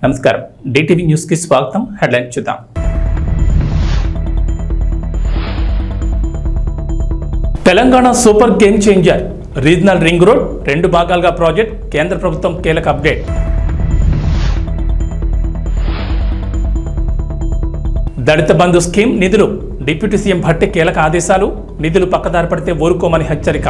నమస్కారం DTV news కి స్వాగతం. హెడ్లైన్ చూద్దాం. Telangana super game changer regional ring road 2 భాగాలుగా ప్రాజెక్ట్, కేంద్ర ప్రభుత్వం కీలక అప్డేట్. దళిత బంధు స్కీమ్ నిధులు, డిప్యూటీ సీఎం భట్టి కీలక ఆదేశాలు, నిధులు పక్కదారి పడితే ఊరుకోమని హెచ్చరిక.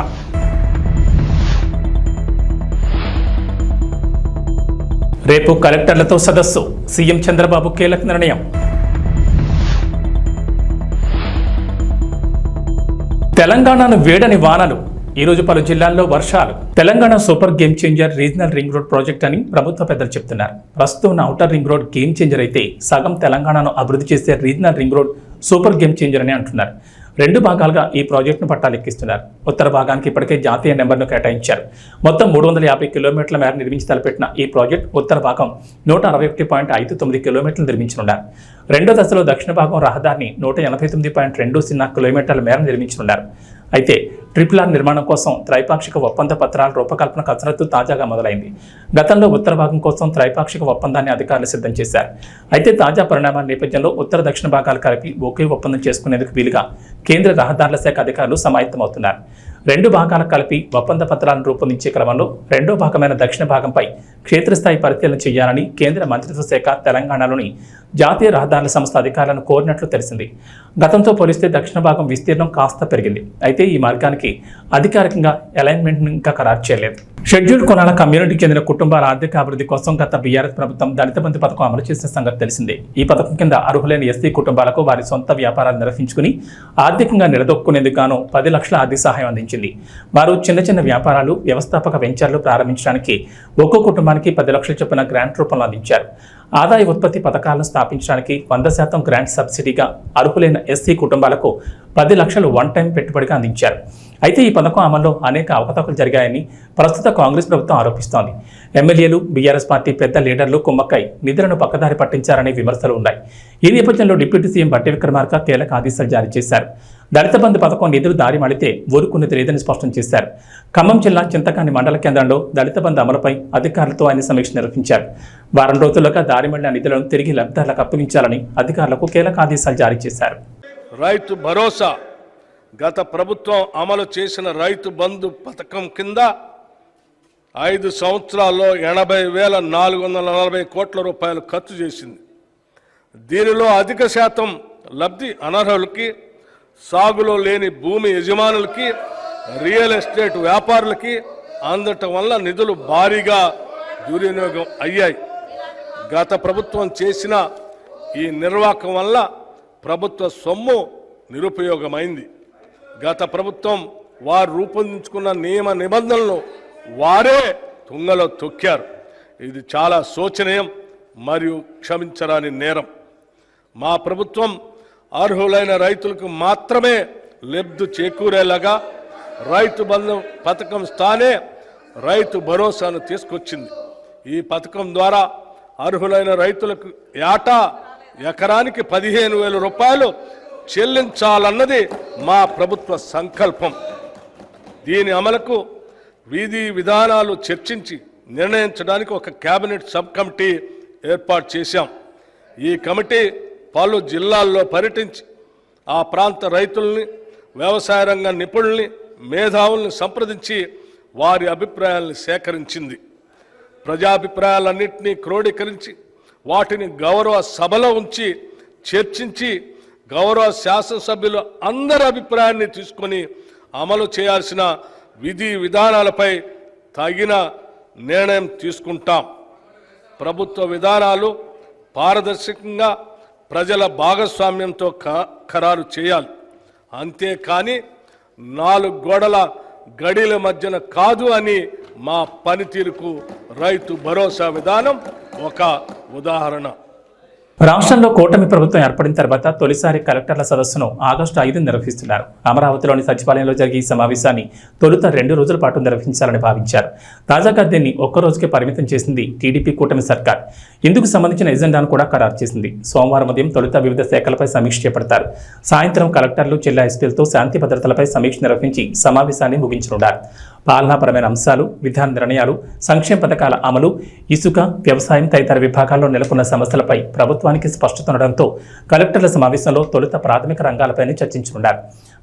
రేపు కలెక్టర్లతో సదస్సు, సీఎం చంద్రబాబు కీలక నిర్ణయం. తెలంగాణను వేడని వానలు, ఈరోజు పలు జిల్లాల్లో వర్షాలు. Telangana super game changer regional ring road project అని ప్రభుత్వ పెద్దలు చెప్తున్నారు. ప్రస్తుతం ఉన్న outer ring road game changer అయితే సగం తెలంగాణను అభివృద్ధి చేసే regional ring road super game changer అని అంటున్నారు. 2 భాగాలుగా ఈ ప్రాజెక్టును పట్టాలెక్కిస్తున్నారు. ఉత్తర భాగానికి ఇప్పటికే జాతీయ నెంబర్ను కేటాయించారు. మొత్తం 350 కిలోమీటర్ల మేర నిర్మించి తలపెట్టిన ఈ ప్రాజెక్ట్ ఉత్తర భాగం 161.59 కిలోమీటర్లు నిర్మించనున్నారు. రెండో దశలో దక్షిణ భాగం రహదారిని 189.20 కిలోమీటర్ల మేర నిర్మించనున్నారు. అయితే RRR నిర్మాణం కోసం త్రైపాక్షిక ఒప్పంద పత్రాల రూపకల్పన కసరత్తు తాజాగా మొదలైంది. గతంలో ఉత్తర భాగం కోసం త్రైపాక్షిక ఒప్పందాన్ని అధికారులు సిద్ధం చేశారు. అయితే తాజా పరిణామాల నేపథ్యంలో ఉత్తర దక్షిణ భాగాలు కలిపి ఒకే ఒప్పందం చేసుకునేందుకు వీలుగా కేంద్ర రహదారుల శాఖ అధికారులు సమాయత్తమవుతున్నారు. 2 భాగాలకు కలిపి ఒప్పంద పత్రాలను రూపొందించే క్రమంలో రెండో భాగమైన దక్షిణ భాగంపై క్షేత్రస్థాయి పరిశీలన చేయాలని కేంద్ర మంత్రిత్వ శాఖ తెలంగాణలోని జాతీయ రహదారుల సంస్థ అధికారులను కోరినట్లు తెలిసింది. గతంతో పోలిస్తే దక్షిణ భాగం విస్తీర్ణం కాస్త పెరిగింది. అయితే ఈ మార్గానికి అధికారికంగా అలైన్మెంట్ ఇంకా ఖరారు చేయలేదు. షెడ్యూల్డ్ కులాల కమ్యూనిటీకి చెందిన కుటుంబాల ఆర్థిక అభివృద్ధి కోసం గత బీఆర్ఎస్ ప్రభుత్వం దళిత బంధు పథకం అమలు చేసిన సంగతి తెలిసిందే. ఈ పథకం కింద అర్హులైన ఎస్సీ కుటుంబాలకు వారి సొంత వ్యాపారాలు నిర్వహించుకుని ఆర్థికంగా నిలదొక్కునేందుకు గాను 10 లక్షల ఆర్థిక సహాయం అందించింది. వారు చిన్న వ్యాపారాలు, వ్యవస్థాపక వెంచర్లు ప్రారంభించడానికి ఒక్కో కుటుంబానికి 10 లక్షల చొప్పున గ్రాంట్ రూపంలో అందించారు. ఆదాయ ఉత్పత్తి పథకాలను స్థాపించడానికి 100% గ్రాంట్ సబ్సిడీగా అర్హులైన ఎస్సీ కుటుంబాలకు 10 లక్షలు వన్ టైం పెట్టుబడిగా అందించారు. అయితే ఈ పథకం అమల్లో అనేక అవకతవకలు జరిగాయని ప్రస్తుత కాంగ్రెస్ ప్రభుత్వం ఆరోపిస్తోంది. ఎమ్మెల్యేలు, బీఆర్ఎస్ పార్టీ పెద్ద లీడర్లు కుమ్మక్కై నిధులను పక్కదారి పట్టించారనే విమర్శలు ఉన్నాయి. ఈ నేపథ్యంలో డిప్యూటీ సీఎం భట్టి విక్రమార్క కీలక ఆదేశాలు జారీ చేశారు. దళిత బంధు పథకం నిధులు దారి మళ్లితే ఊరుకునేది లేదని స్పష్టం చేశారు. ఖమ్మం జిల్లా చింతకాని మండల కేంద్రంలో దళిత బంధు అమలుపై అధికారులతో ఆయన సమీక్ష నిర్వహించారు. వారం రోజులుగా దారి మళ్లిన నిధులను తిరిగి లబ్ధిదారులకు అప్పగించాలని అధికారులకు కీలక ఆదేశాలు జారీ చేశారు. రైతు భరోసా గత ప్రభుత్వం అమలు చేసిన రైతు బంధు పథకం కింద 5 సంవత్సరాల్లో 80,440 కోట్ల రూపాయలు ఖర్చు చేసింది. దీనిలో అధిక శాతం లబ్ధి అనర్హులకి, సాగులో లేని భూమి యజమానులకి, రియల్ ఎస్టేట్ వ్యాపారులకి అందటం వల్ల నిధులు భారీగా దుర్వినియోగం అయ్యాయి. గత ప్రభుత్వం చేసిన ఈ నిర్వాహకం వల్ల ప్రభుత్వ సొమ్ము నిరుపయోగమైంది. గత ప్రభుత్వం వారు రూపొందించుకున్న నియమ నిబంధనలను వారే తుంగలో తొక్కారు. ఇది చాలా శోచనీయం మరియు క్షమించరాని నేరం. మా ప్రభుత్వం అర్హులైన రైతులకు మాత్రమే లబ్ధి చేకూరేలాగా రైతు బంధు పథకం స్థానే రైతు భరోసాను తీసుకొచ్చింది. ఈ పథకం ద్వారా అర్హులైన రైతులకు ఏటా ఎకరానికి 15,000 రూపాయలు చెల్లించాలన్నది మా ప్రభుత్వ సంకల్పం. దీని అమలుకు విధి విధానాలు చర్చించి నిర్ణయించడానికి ఒక కేబినెట్ సబ్ కమిటీ ఏర్పాటు చేశాం. ఈ కమిటీ పలు జిల్లాల్లో పర్యటించి ఆ ప్రాంత రైతుల్ని, వ్యవసాయ రంగ నిపుణుల్ని, మేధావుల్ని సంప్రదించి వారి అభిప్రాయాలను సేకరించింది. ప్రజాభిప్రాయాలన్నింటినీ క్రోడీకరించి వాటిని గౌరవ సభలో ఉంచి చర్చించి గౌరవ శాసనసభ్యులు అందరి అభిప్రాయాన్ని తీసుకొని అమలు చేయాల్సిన విధి విధానాలపై తగిన నిర్ణయం తీసుకుంటాం. ప్రభుత్వ విధానాలు పారదర్శకంగా ప్రజల భాగస్వామ్యంతో ఖరారు చేయాలి. అంతేకాని 4 గోడల గడిల మధ్యన కాదు అని మా పనితీరుకు రైతు భరోసా విధానం ఒక ఉదాహరణ. రాష్ట్రంలో కూటమి ప్రభుత్వం ఏర్పడిన తర్వాత తొలిసారి కలెక్టర్ల సదస్సును ఆగస్టు 5 నిర్వహిస్తున్నారు. అమరావతిలోని సచివాలయంలో జరిగే ఈ సమావేశాన్ని తొలుత 2 రోజుల పాటు నిర్వహించాలని భావించారు. తాజాగా దీన్ని ఒక్కరోజుకే పరిమితం చేసింది టీడీపీ కూటమి సర్కార్. ఇందుకు సంబంధించిన ఎజెండాను కూడా ఖరారు చేసింది. సోమవారం ఉదయం తొలుత వివిధ శాఖలపై సమీక్ష చేపడతారు. సాయంత్రం కలెక్టర్లు, జిల్లా ఎస్పీలతో శాంతి భద్రతలపై సమీక్ష నిర్వహించి సమావేశాన్ని ముగించనున్నారు. పాలనాపరమైన అంశాలు, విధాన నిర్ణయాలు, సంక్షేమ పథకాల అమలు, ఇసుక, వ్యవసాయం తదితర విభాగాల్లో నెలకొన్న సమస్యలపై ప్రభుత్వానికి స్పష్టత ఉండడంతో కలెక్టర్ల సమావేశంలో తొలుత ప్రాథమిక రంగాలపైనే చర్చించనున్నారు.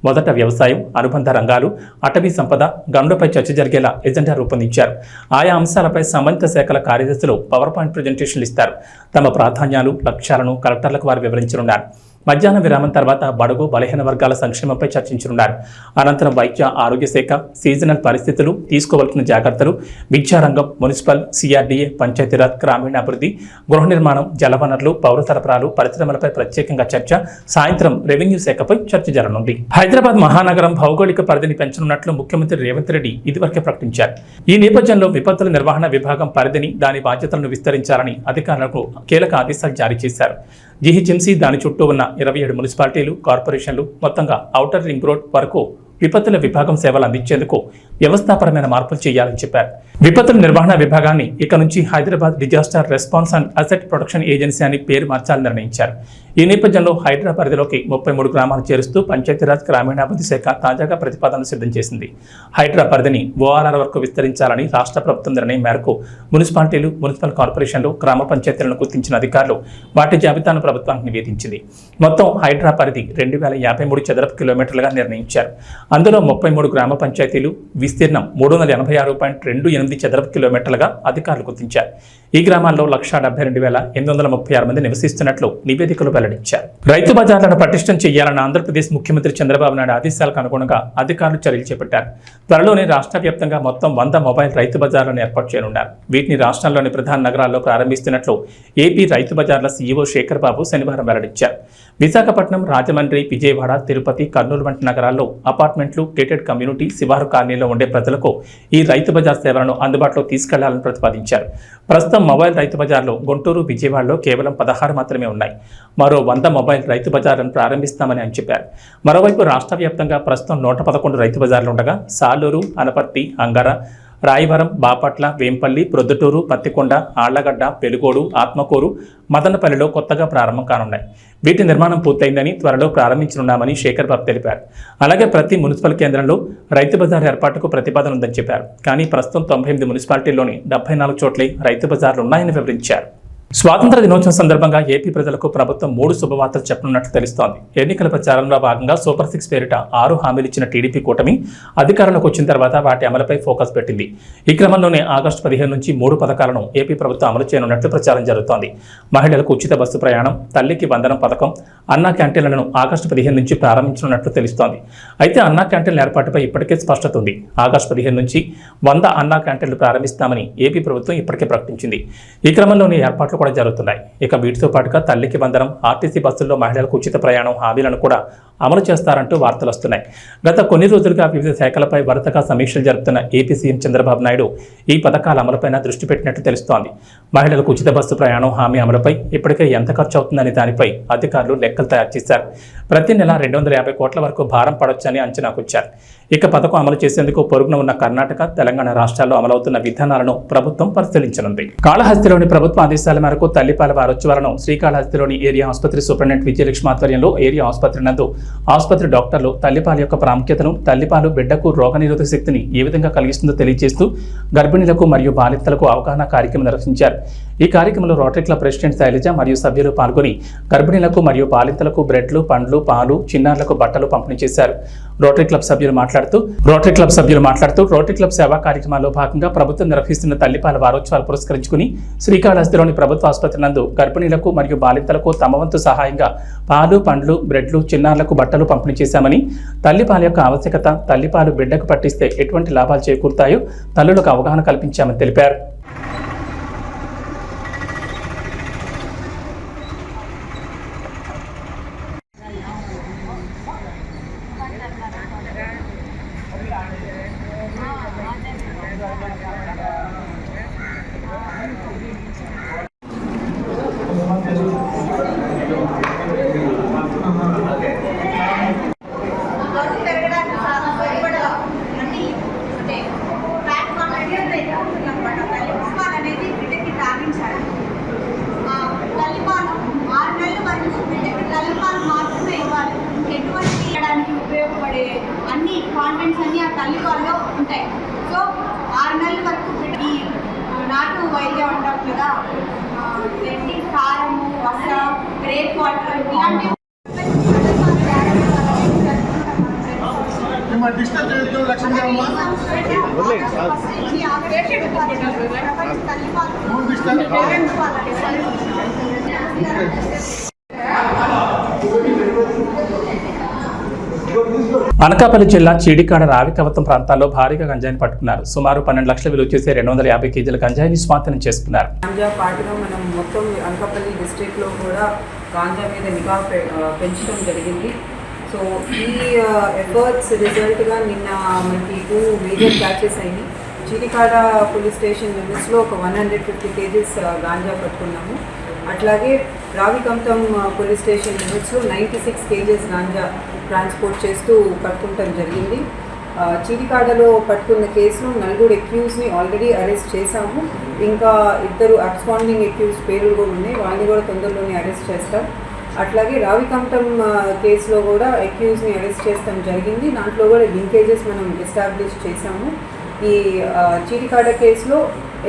మొదట వ్యవసాయం, అనుబంధ రంగాలు, అటవీ సంపద, గనులపై చర్చ జరిగేలా ఎజెండా రూపొందించారు. ఆయా అంశాలపై సంబంధిత శాఖల కార్యదర్శులు పవర్ పాయింట్ ప్రజెంటేషన్లు ఇస్తారు. తమ ప్రాధాన్యాలు, లక్ష్యాలను కలెక్టర్లకు వారు వివరించనున్నారు. మధ్యాహ్నం విరామం తర్వాత బడుగు బలహీన వర్గాల సంక్షేమంపై చర్చించనున్నారు. అనంతరం వైద్య ఆరోగ్య శాఖ, సీజనల్ పరిస్థితులు, తీసుకోవాల్సిన జాగ్రత్తలు, విద్యారంగం, మున్సిపల్, సిఆర్డీఏ, పంచాయతీరాజ్, గ్రామీణాభివృద్ధి, గృహ నిర్మాణం, జలవనరులు, పౌర సరఫరాలు, పరిశ్రమలపై ప్రత్యేకంగా చర్చ. సాయంత్రం రెవెన్యూ శాఖపై చర్చ జరగనుంది. హైదరాబాద్ మహానగరం భౌగోళిక పరిధిని పెంచనున్నట్లు ముఖ్యమంత్రి రేవంత్ రెడ్డి ఇదివరకే ప్రకటించారు. ఈ నేపథ్యంలో విపత్తుల నిర్వహణ విభాగం పరిధిని, దాని బాధ్యతలను విస్తరించాలని అధికారులకు కీలక ఆదేశాలు జారీ చేశారు. జీహెచ్ఎంసీ, దాని చుట్టూ ఉన్న 27 మున్సిపాలిటీలు, కార్పొరేషన్లు, మొత్తంగా ఔటర్ రింగ్ రోడ్ వరకు విపత్తుల విభాగం సేవలు అందించేందుకు వ్యవస్థాపరమైన మార్పులు చేయాలని చెప్పారు. విపత్తుల నిర్వహణ విభాగాన్ని ఇక నుంచి Hyderabad disaster response and asset protection agency అని పేరు మార్చాలని నిర్ణయించారు. ఈ నేపథ్యంలో హైదరాబాద్ పరిధిలోకి 33 గ్రామాలు చేరుస్తూ పంచాయతీరాజ్, గ్రామీణాభివృద్ధి శాఖ తాజాగా ప్రతిపాదనలు సిద్ధం చేసింది. హైదరాబాద్ పరిధిని ఓఆర్ఆర్ వరకు విస్తరించాలని రాష్ట్ర ప్రభుత్వం నిర్ణయం మేరకు మున్సిపాలిటీలు, మున్సిపల్ కార్పొరేషన్లు, గ్రామ పంచాయతీలను గుర్తించిన అధికారులు వాటి జాబితాను ప్రభుత్వానికి నివేదించింది. మొత్తం హైదరాబాద్ పరిధి 2053 చదరపు కిలోమీటర్లుగా నిర్ణయించారు. అందులో 33 గ్రామ పంచాయతీలు, విస్తీర్ణం 386.28 చదరపు కిలోమీటర్లుగా అధికారులు గుర్తించారు. ఈ గ్రామాల్లో 172,836 మంది నివసిస్తున్నట్లు నివేదికలు వెల్లడించారు. రైతు బజార్లను పటిష్టం చేయాలన్న ఆంధ్రప్రదేశ్ ముఖ్యమంత్రి చంద్రబాబు నాయుడు ఆదేశాలకు అనుగుణంగా అధికారులు చర్యలు చేపట్టారు. త్వరలోనే రాష్ట్ర వ్యాప్తంగా మొత్తం 100 మొబైల్ రైతు బజార్లను ఏర్పాటు చేయనున్నారు. వీటిని రాష్ట్రంలోని ప్రధాన నగరాల్లో ప్రారంభిస్తున్నట్లు ఏపీ రైతు బజార్ల సీఈఓ శేఖర్ బాబు శనివారం వెల్లడించారు. విశాఖపట్నం, రాజమండ్రి, విజయవాడ, తిరుపతి, కర్నూలు వంటి నగరాల్లో అపార్ట్మెంట్లు, గేటెడ్ కమ్యూనిటీ, శివారు కాలనీలో ఉండే ప్రజలకు ఈ రైతు బజార్ సేవలను అందుబాటులో తీసుకెళ్లాలని ప్రతిపాదించారు. ప్రస్తుతం మొబైల్ రైతు బజార్లు గుంటూరు, విజయవాడలో కేవలం 16 మాత్రమే ఉన్నాయి. మరో 100 మొబైల్ రైతు బజార్లను ప్రారంభిస్తామని ఆయన చెప్పారు. మరోవైపు రాష్ట్ర వ్యాప్తంగా ప్రస్తుతం 111 రైతు బజార్లు ఉండగా సాలూరు, అనపర్తి, అంగర, రాయవరం, బాపట్ల, వేంపల్లి, ప్రొద్దుటూరు, పత్తికొండ, ఆళ్లగడ్డ, పెలుగోడు, ఆత్మకూరు, మదనపల్లిలో కొత్తగా ప్రారంభం కానున్నాయి. వీటి నిర్మాణం పూర్తయిందని, త్వరలో ప్రారంభించనున్నామని శేఖర్ బాబు తెలిపారు. అలాగే ప్రతి మున్సిపల్ కేంద్రంలో రైతు బజార్ ఏర్పాటుకు ప్రతిపాదన ఉందని చెప్పారు. కానీ ప్రస్తుతం 98 మున్సిపాలిటీల్లోని 74 చోట్లే రైతు బజార్లు ఉన్నాయని వివరించారు. స్వాతంత్ర దినోత్సవం సందర్భంగా ఏపీ ప్రజలకు ప్రభుత్వం 3 శుభవార్తలు చెప్పనున్నట్లు తెలుస్తోంది. ఎన్నికల ప్రచారంలో భాగంగా సూపర్ 6 పేరిట 6 హామీలు ఇచ్చిన టీడీపీ కూటమి అధికారంలోకి వచ్చిన తర్వాత వాటి అమలుపై ఫోకస్ పెట్టింది. ఈ క్రమంలోనే ఆగస్టు 15 నుంచి 3 పథకాలను ఏపీ ప్రభుత్వం అమలు చేయనున్నట్లు ప్రచారం జరుగుతోంది. మహిళలకు ఉచిత బస్సు ప్రయాణం, తల్లికి వందనం పథకం, అన్నా క్యాంటీన్లను ఆగస్టు 15 నుంచి ప్రారంభించనున్నట్లు తెలుస్తోంది. అయితే అన్నా క్యాంటీన్ల ఏర్పాటుపై ఇప్పటికే స్పష్టత ఉంది. ఆగస్టు 15 నుంచి 100 అన్నా క్యాంటీన్లు ప్రారంభిస్తామని ఏపీ ప్రభుత్వం ఇప్పటికే ప్రకటించింది. ఈ క్రమంలోనే ఏర్పాట్లు కూడా జరుగుతున్నాయి. ఇక వీటితో పాటుగా తల్లికి వందనం, ఆర్టీసీ బస్సుల్లో మహిళలకు ఉచిత ప్రయాణం హామీలను కూడా అమలు చేస్తారంటూ వార్తలు వస్తున్నాయి. గత కొన్ని రోజులుగా వివిధ శాఖలపై వరుసగా సమీక్షలు జరుపుతున్న ఏపీ సీఎం చంద్రబాబు నాయుడు ఈ పథకాల అమలుపైన దృష్టి పెట్టినట్లు తెలుస్తోంది. మహిళలకు ఉచిత బస్సు ప్రయాణం హామీ అమలుపై ఇప్పటికే ఎంత ఖర్చు అవుతుందనే దానిపై అధికారులు లెక్కలు తయారు చేశారు. ప్రతి నెల 250 కోట్ల వరకు భారం పడొచ్చని అంచనాకొచ్చారు. ఇక పథకం అమలు చేసేందుకు పొరుగున ఉన్న కర్ణాటక, తెలంగాణ రాష్ట్రాల్లో అమలవుతున్న విధానాలను ప్రభుత్వం పరిశీలించనుంది. కాళహస్తిలోని ప్రభుత్వ ఆదేశాల మేరకు తల్లిపాల వారోత్సవాలను శ్రీకాళహస్తిలోని ఏరియా ఆసుపత్రి సూపరింటెండెంట్ విజయలక్ష్మి ఆధ్వర్యంలో ఏరియా ఆసుపత్రి నందు ఆసుపత్రి డాక్టర్లు తల్లిపాల యొక్క ప్రాముఖ్యతను, తల్లిపాలు బిడ్డకు రోగనిరోధక శక్తిని ఏ విధంగా కలిగిస్తుందో తెలియజేస్తూ గర్భిణీలకు మరియు బాలింతలకు అవగాహన కార్యక్రమం నిర్వహించారు. ఈ కార్యక్రమంలో రోటరీ క్లబ్ ప్రెసిడెంట్ శైలజ మరియు సభ్యులు పాల్గొని గర్భిణీలకు మరియు బాలింతలకు బ్రెడ్లు, పండ్లు, పాలు, చిన్నారులకు బట్టలు పంపిణీ చేశారు. రోటరీ క్లబ్ సభ్యులు మాట్లాడుతూ రోటరీ క్లబ్ సేవా కార్యక్రమాల్లో భాగంగా ప్రభుత్వం నిర్వహిస్తున్న తల్లిపాల వారోత్సవాలు పురస్కరించుకుని శ్రీకాళహస్తిలోని ప్రభుత్వ ఆసుపత్రి నందు గర్భిణీలకు మరియు బాలింతలకు తమ వంతు సహాయంగా పాలు, పండ్లు, బ్రెడ్లు, చిన్నారులకు బట్టలు పంపిణీ చేశామని, తల్లిపాల యొక్క ఆవశ్యకత, తల్లిపాలు బిడ్డకు పట్టిస్తే ఎటువంటి లాభాలు చేకూరుతాయో తల్లులకు అవగాహన కల్పించామని తెలిపారు. ఉపయోగపడే అన్ని కాన్వెంట్స్ అన్ని ఆ తల్లిపాలలో ఉంటాయి. సో అయితే ఉంటాం కదా, వెండి కారము, వస, గ్రేప్ వాటర్ ఇలాంటి అనకాపల్లి జిల్లా చీడికాడ రావికవతం ప్రాంతాల్లో భారీగా గంజాయిని పట్టుకున్నారు. సుమారు 12 లక్షల విలువ చేసే 250 కేజీల గంజాయిని స్వాధీనం చేసుకున్నారు. గాంజా పాటుగా మనం మొత్తం అనకాపల్లి డిస్ట్రిక్ట్లో కూడా గాంజా మీద నిఘా పెంచడం జరిగింది. సో ఈ ఎఫర్ట్స్ రిజల్ట్గా నిన్న మనకి 2 మేజర్ క్యాచెస్ అయినాయి. చీడికాడ పోలీస్ స్టేషన్ లిమిట్స్లో ఒక 150 కేజీస్ గాంజా పట్టుకున్నాము. అట్లాగే రావికంతం పోలీస్ స్టేషన్ లిమిట్స్లో 96 కేజీస్ గాంజా ట్రాన్స్పోర్ట్ చేస్తూ పట్టుకుంటాం జరిగింది. చీడికాడలో పట్టుకున్న కేసులో 4 అక్యూజ్ని ఆల్రెడీ అరెస్ట్ చేశాము. ఇంకా 2 అబ్స్కాండింగ్ అక్యూజ్ పేర్లు కూడా ఉన్నాయి, వాళ్ళని కూడా తొందరలోనే అరెస్ట్ చేస్తాం. అట్లాగే రావికంఠం కేసులో కూడా అక్యూజ్ని అరెస్ట్ చేస్తాం జరిగింది. దాంట్లో కూడా లింకేజెస్ మనం ఎస్టాబ్లిష్ చేశాము. ఈ చీడికాడ కేసులో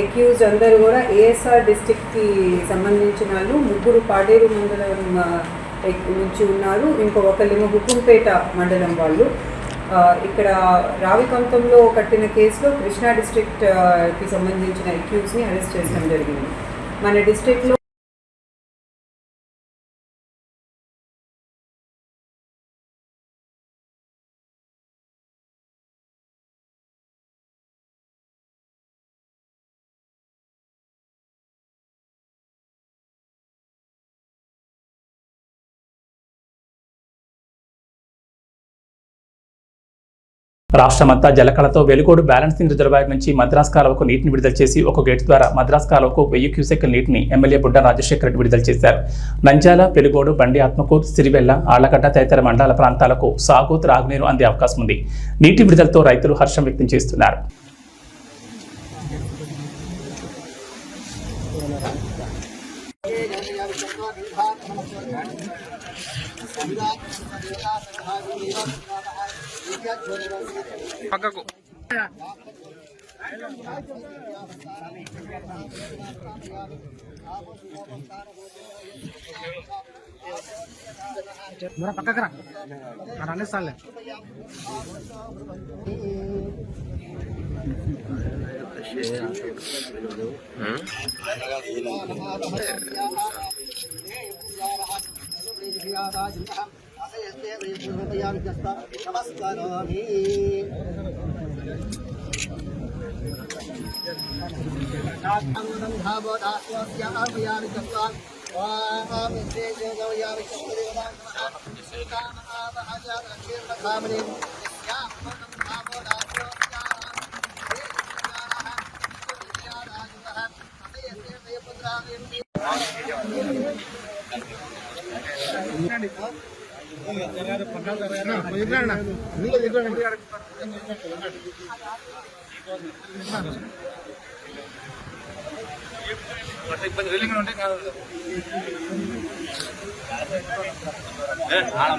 అక్యూజ్ అందరూ కూడా ఏఎస్ఆర్ డిస్ట్రిక్ట్కి సంబంధించిన వాళ్ళు, 3 పాడేరు మండలం నుంచి ఉన్నారు, ఒకళ్ళేమో హుకుంపేట మండలం వాళ్ళు. ఇక్కడ రావికంఠంలో కట్టిన కేసులో కృష్ణా డిస్ట్రిక్ట్కి సంబంధించిన అక్యూజ్ని అరెస్ట్ చేయడం జరిగింది. మన డిస్ట్రిక్ట్లో రాష్ట్రమంతా జలకళతో వెలుగోడు బ్యాలెన్సింగ్ రిజర్వాయర్ నుంచి మద్రాస్ కాలువకు నీటిని విడుదల చేసి ఒక గేటు ద్వారా మద్రాస్ కాలువకు 1000 క్యూసెక్ల నీటిని ఎమ్మెల్యే బుడ్డ రాజశేఖర రెడ్డి విడుదల చేశారు. నంద్యాల, పెలుగోడు, బండి ఆత్మకూరు, సిరివెల్ల, ఆళ్లగడ్డ తదితర మండల ప్రాంతాలకు సాగు, త్రాగునీరు అందే అవకాశం ఉంది. నీటి విడుదలతో రైతులు హర్షం వ్యక్తం చేస్తున్నారు. పక్కకు పక్కకు రా అన్నీ సార్లే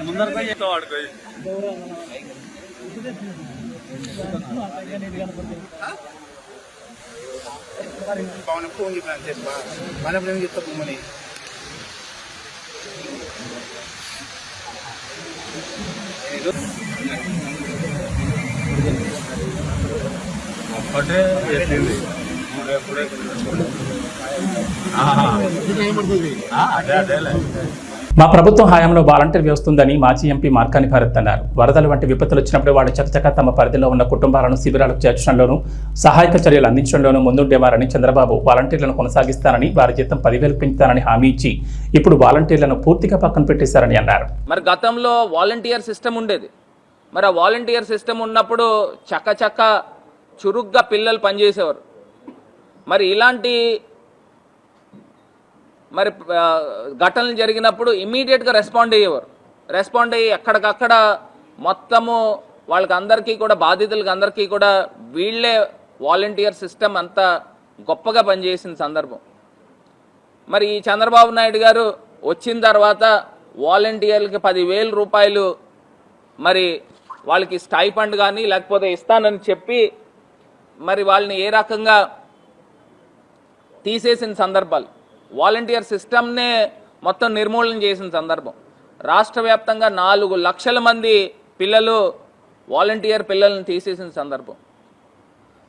ముందర పోయి చెప్తావు ఆడుకో పవన్ ఫోన్ చెప్పా మన ఏం చెప్తా పొమ్మని అప్పుడే చెప్పింది మా ప్రభుత్వం హయాంలో వాలంటీర్ వ్యవస్థ ఉందని మాజీ ఎంపీ మార్కాని భారత్ అన్నారు. వరదలు వంటి విపత్తులు వచ్చినప్పుడు వాళ్ళు చకచకా తమ పరిధిలో ఉన్న కుటుంబాలను శిబిరాలకు చేర్చడంలోనూ సహాయక చర్యలు అందించడంలోనూ ముందుండేవారని చంద్రబాబు వాలంటీర్లను కొనసాగిస్తానని, వారి జీతం 10,000 పెంచుతానని హామీ ఇచ్చి ఇప్పుడు వాలంటీర్లను పూర్తిగా పక్కన పెట్టేశారని అన్నారు. మరి గతంలో వాలంటీర్ సిస్టమ్ ఉండేది. మరి ఆ వాలంటీర్ సిస్టమ్ ఉన్నప్పుడు చకచక చురుగ్గా పిల్లలు పనిచేసేవారు. మరి ఇలాంటి ఘటనలు జరిగినప్పుడు ఇమ్మీడియట్గా రెస్పాండ్ అయ్యేవారు. రెస్పాండ్ అయ్యి ఎక్కడికక్కడ మొత్తము వాళ్ళకి అందరికీ కూడా, బాధితులకి అందరికీ కూడా వీళ్ళే వాలంటీర్ సిస్టమ్ అంతా గొప్పగా పనిచేసిన సందర్భం. మరి ఈ చంద్రబాబు నాయుడు గారు వచ్చిన తర్వాత వాలంటీర్లకి 10,000 రూపాయలు మరి వాళ్ళకి స్టైఫండ్ కానీ లేకపోతే ఇస్తానని చెప్పి మరి వాళ్ళని ఏ రకంగా తీసేసిన సందర్భాలు, వాలంటీర్ సిస్టమ్నే మొత్తం నిర్మూలన చేసిన సందర్భం. రాష్ట్ర వ్యాప్తంగా 4 లక్షల మంది పిల్లలు వాలంటీర్ పిల్లల్ని తీసేసిన సందర్భం.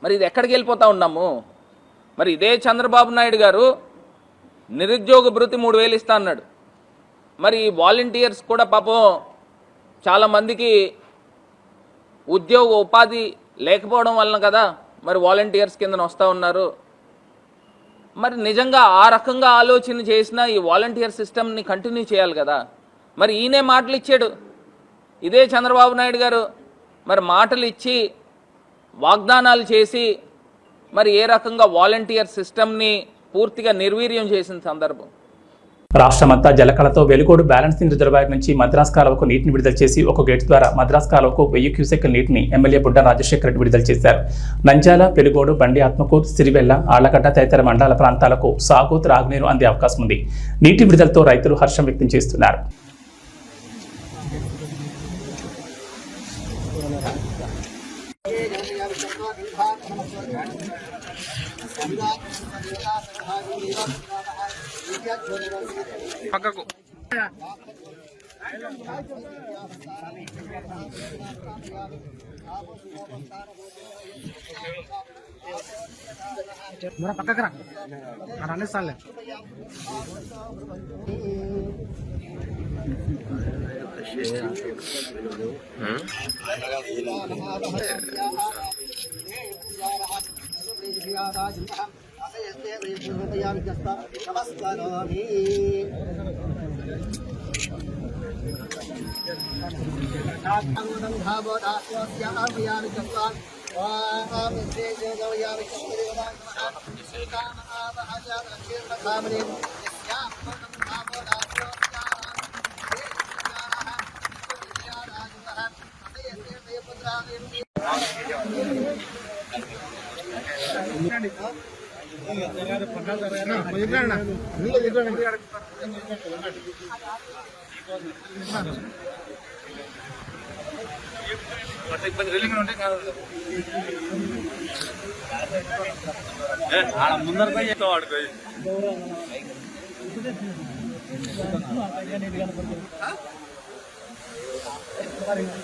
మరి ఇది ఎక్కడికి వెళ్ళిపోతా ఉన్నాము? మరి ఇదే చంద్రబాబు నాయుడు గారు నిరుద్యోగ భృతి 3000 ఇస్తా అన్నాడు. మరి వాలంటీర్స్ కూడా పాపం చాలామందికి ఉద్యోగ ఉపాధి లేకపోవడం వలన కదా మరి వాలంటీర్స్ కింద వస్తూ ఉన్నారు. మరి నిజంగా ఆ రకంగా ఆలోచన చేసిన ఈ వాలంటీర్ సిస్టమ్ని కంటిన్యూ చేయాలి కదా. మరి ఈయనే మాటలు ఇచ్చాడు, ఇదే చంద్రబాబు నాయుడు గారు మరి మాటలు ఇచ్చి వాగ్దానాలు చేసి మరి ఏ రకంగా వాలంటీర్ సిస్టమ్ని పూర్తిగా నిర్వీర్యం చేసిన సందర్భం. రాష్ట్రమంతా జలకళతో వెలుగోడు బ్యాలెన్సింగ్ రిజర్వాయర్ నుంచి మద్రాస్ కాలువకు నీటిని విడుదల చేసి ఒక గేటు ద్వారా మద్రాస్ కాలువకు 1000 క్యూసెక్కుల నీటిని ఎమ్మెల్యే బుడ్డ రాజశేఖర రెడ్డి విడుదల చేశారు. నంద్యాల, వెలుగోడు, బండి ఆత్మకూరు, సిరివెల్ల, ఆళ్లగడ్డ తదితర మండల ప్రాంతాలకు సాగు, త్రాగునీరు అందే అవకాశం ఉంది. నీటి విడుదలతో రైతులు హర్షం వ్యక్తం చేస్తున్నారు. పక్కకు పక్కకు రా అనేసాలే. ముందర చెప్తావు వాడుకో.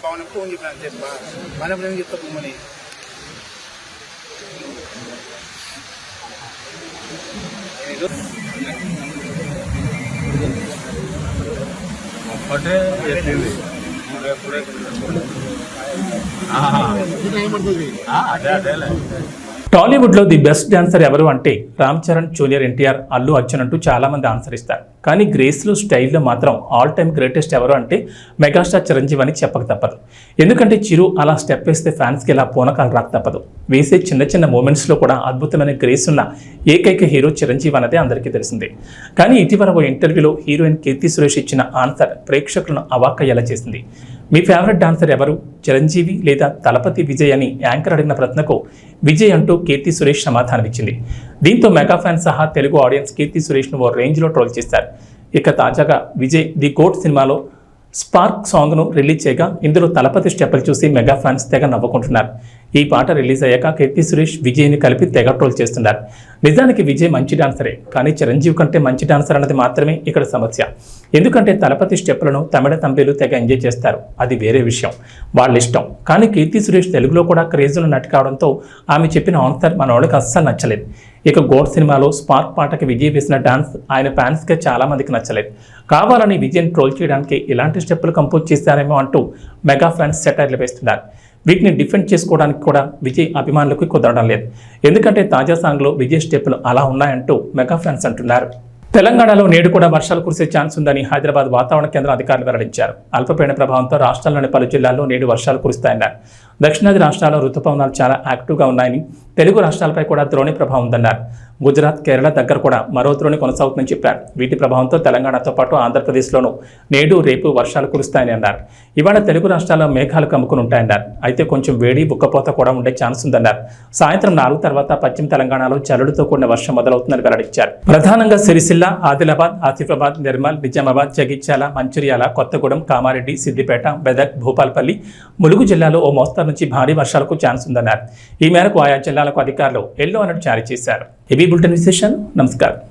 పవన్ ఫోన్ చెప్పాను చెప్పా మన ఏం చెప్తా పొమ్మని. ఒక్కటే చెప్పింది అదేలే. టాలీవుడ్లో ది బెస్ట్ డాన్సర్ ఎవరు అంటే రామ్ చరణ్, జూనియర్ ఎన్టీఆర్, అల్లు అర్జున్ అంటూ చాలామంది ఆన్సర్ ఇస్తారు. కానీ గ్రేస్లో, స్టైల్లో మాత్రం ఆల్ టైమ్ గ్రేటెస్ట్ ఎవరు అంటే మెగాస్టార్ చిరంజీవి అని చెప్పక తప్పదు. ఎందుకంటే చిరు అలా స్టెప్ వేస్తే ఫ్యాన్స్కి ఇలా పూనకాలు రాక తప్పదు. వేసే చిన్న చిన్న మూమెంట్స్లో కూడా అద్భుతమైన గ్రేస్ ఉన్న ఏకైక హీరో చిరంజీవి అన్నదే అందరికీ తెలిసిందే. కానీ ఇటీవల ఓ ఇంటర్వ్యూలో హీరోయిన్ కీర్తి సురేష్ ఇచ్చిన ఆన్సర్ ప్రేక్షకులను అవాక్కయ్యేలా చేసింది. మీ ఫేవరెట్ డాన్సర్ ఎవరు, చిరంజీవి లేదా తలపతి విజయ్ అని యాంకర్ అడిగిన ప్రశ్నకు విజయ్ అంటూ కీర్తి సురేష్ సమాధానమిచ్చింది. దీంతో మెగా ఫ్యాన్స్ సహా తెలుగు ఆడియన్స్ కీర్తి సురేష్ను ఓ రేంజ్లో ట్రోల్ చేశారు. ఇక తాజాగా విజయ్ ది గోట్ సినిమాలో స్పార్క్ సాంగ్ను రిలీజ్ చేయగా ఇందులో తలపతి స్టెప్పులు చూసి మెగా ఫ్యాన్స్ తెగ నవ్వుకుంటున్నారు. ఈ పాట రిలీజ్ అయ్యాక కీర్తి సురేష్ విజయ్ని కలిపి తెగ ట్రోల్ చేస్తున్నారు. నిజానికి విజయ్ మంచి డాన్సరే, కానీ చిరంజీవి కంటే మంచి డాన్సర్ అన్నది మాత్రమే ఇక్కడ సమస్య. ఎందుకంటే తలపతి స్టెప్పులను తమిళ తంబేలు తెగ ఎంజాయ్ చేస్తారు, అది వేరే విషయం, వాళ్ళ ఇష్టం. కానీ కీర్తి సురేష్ తెలుగులో కూడా క్రేజులు నటి కావడంతో ఆమె చెప్పిన ఆన్సర్ మన వాళ్ళకి అస్సలు నచ్చలేదు. ఇక గోడ్ సినిమాలో స్పార్క్ పాటకి విజయ్ వేసిన డాన్స్ ఆయన ఫ్యాన్స్కే చాలా మందికి నచ్చలేదు. కావాలని విజయ్ని ట్రోల్ చేయడానికి ఇలాంటి స్టెప్పులు కంపోజ్ చేశారేమో అంటూ మెగా ఫ్యాన్స్ సెటైర్లు వేస్తున్నారు. వీటిని డిఫెండ్ చేసుకోవడానికి కూడా విజయ్ అభిమానులకు కుదరడం లేదు. ఎందుకంటే తాజా సాంగ్లో విజయ్ స్టెప్పులు అలా ఉన్నాయంటూ మెగా ఫ్యాన్స్ అంటున్నారు. తెలంగాణలో నేడు కూడా వర్షాలు కురిసే ఛాన్స్ ఉందని హైదరాబాద్ వాతావరణ కేంద్రం అధికారులు వెల్లడించారు. అల్పపీడన ప్రభావంతో రాష్ట్రంలోని పలు జిల్లాల్లో నేడు వర్షాలు కురుస్తాయన్నారు. దక్షిణాది రాష్ట్రాల్లో రుతుపవనాలు చాలా యాక్టివ్గా ఉన్నాయని, తెలుగు రాష్ట్రాలపై కూడా ద్రోణి ప్రభావం ఉందన్నారు. గుజరాత్, కేరళ దగ్గర కూడా మరో ద్రోణి కొనసాగుతుందని చెప్పారు. వీటి ప్రభావంతో తెలంగాణతో పాటు ఆంధ్రప్రదేశ్లోనూ నేడు, రేపు వర్షాలు కురుస్తాయని అన్నారు. ఇవాళ తెలుగు రాష్ట్రాల్లో మేఘాలు కమ్ముకుని ఉంటాయన్నారు. అయితే కొంచెం వేడి, బుక్కపోత కూడా ఉండే ఛాన్స్ ఉందన్నారు. సాయంత్రం 4 తర్వాత పశ్చిమ తెలంగాణలో జల్లులతో కూడిన వర్షం మొదలవుతుందని వెల్లడించారు. ప్రధానంగా సిరిసిల్ల, ఆదిలాబాద్, ఆసిఫాబాద్, నిర్మల్, నిజామాబాద్, జగిత్యాల, మంచిర్యాల, కొత్తగూడెం, కామారెడ్డి, సిద్దిపేట, మెదక్, భూపాల్పల్లి, ములుగు జిల్లాలో ఓ మోస్తరు నుంచి భారీ వర్షాలకు ఛాన్స్ ఉందన్నారు. ఈ మేరకు ఆయా జిల్లాలకు అధికారులు ఎల్లో అలర్ట్ జారీ చేశారు. ఇవి ఇది బులెటిన్ విశేషాలు. నమస్కారం.